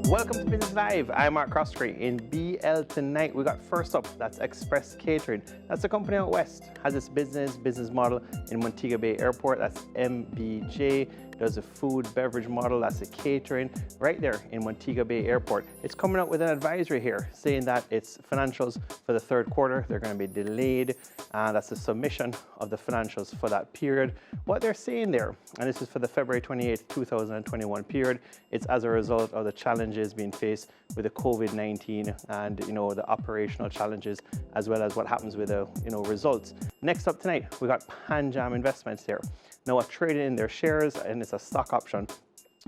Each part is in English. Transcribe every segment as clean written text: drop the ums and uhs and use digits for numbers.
Welcome to Business Live. I'm Mark Croskery. In BL tonight, we got first up, that's Express Catering. That's a company out west, has its business model in Montego Bay Airport. That's MBJ. Does a food beverage model, that's a catering right there in Montego Bay Airport. It's coming out with an advisory here saying that its financials for the third quarter, they're going to be delayed. That's a submission of the financials for that period. What they're saying there, and this is for the February 28th, 2021 period, it's as a result of the challenges being faced with the COVID-19 and the operational challenges, as well as what happens with the results. Next up tonight, we got PanJam Investments here. Now, I've traded in their shares and it's a stock option.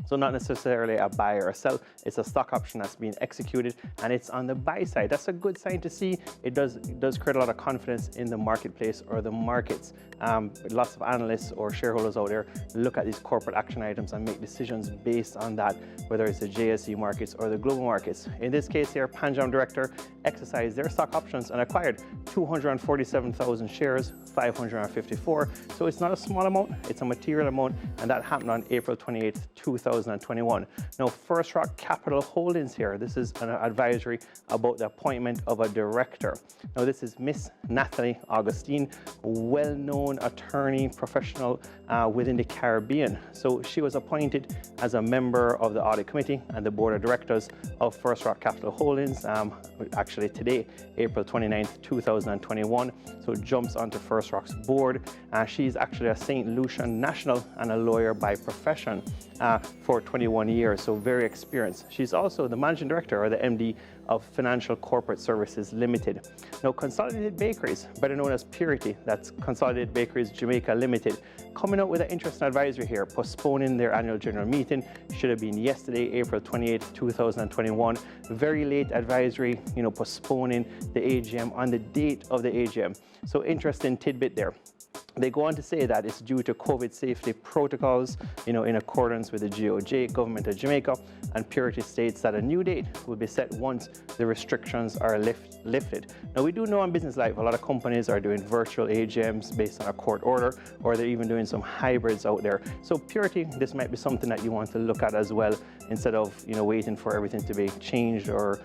So not necessarily a buy or a sell, it's a stock option that's being executed and it's on the buy side. That's a good sign to see. It does create a lot of confidence in the marketplace or the markets. Lots of analysts or shareholders out there look at these corporate action items and make decisions based on that, whether it's the JSE markets or the global markets. In this case here, PanJam director exercised their stock options and acquired 247,000 shares, 554. So it's not a small amount, it's a material amount, and that happened on April 28th, 2021. Now, FirstRock Capital Holdings here, this is an advisory about the appointment of a director. Now, this is Miss Natalie Augustine, well-known attorney professional within the Caribbean. So she was appointed as a member of the audit committee and the board of directors of FirstRock Capital Holdings, actually today, April 29th, 2021. So jumps onto FirstRock's board. She's actually a St. Lucian national and a lawyer by profession for 21 years, so very experienced. She's also the managing director or the MD of Financial Corporate Services Limited. Now, Consolidated Bakeries, better known as Purity, that's Consolidated Bakeries Jamaica Limited, coming out with an interesting advisory here, postponing their annual general meeting. Should have been yesterday, April 28th, 2021. Very late advisory, postponing the AGM on the date of the AGM. So interesting tidbit there. They go on to say that it's due to COVID safety protocols, in accordance with the GOJ, Government of Jamaica, and Purity states that a new date will be set once the restrictions are lifted. Now, we do know in business life, a lot of companies are doing virtual AGMs based on a court order, or they're even doing some hybrids out there. So Purity, this might be something that you want to look at as well, instead of, waiting for everything to be changed or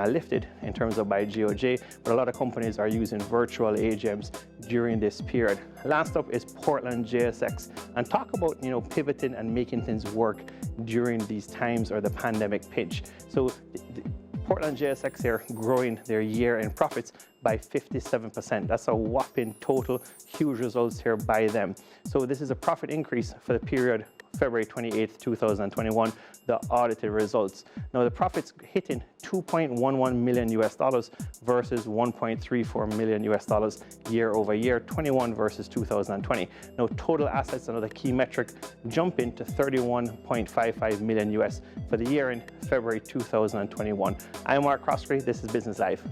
lifted in terms of by GOJ. But a lot of companies are using virtual AGMs during this period. Last up is Portland JSX, and talk about pivoting and making things work during these times or the pandemic pinch. So Portland JSX here growing their year-end profits by 57%. That's a whopping total, huge results here by them. So this is a profit increase for the period February 28th, 2021, the audited results. Now, the profits hitting $2.11 million versus $1.34 million year over year, 21 versus 2020. Now, total assets, another key metric, jumping to $31.55 million for the year in February 2021. I'm Mark Croskery. This is Business Live.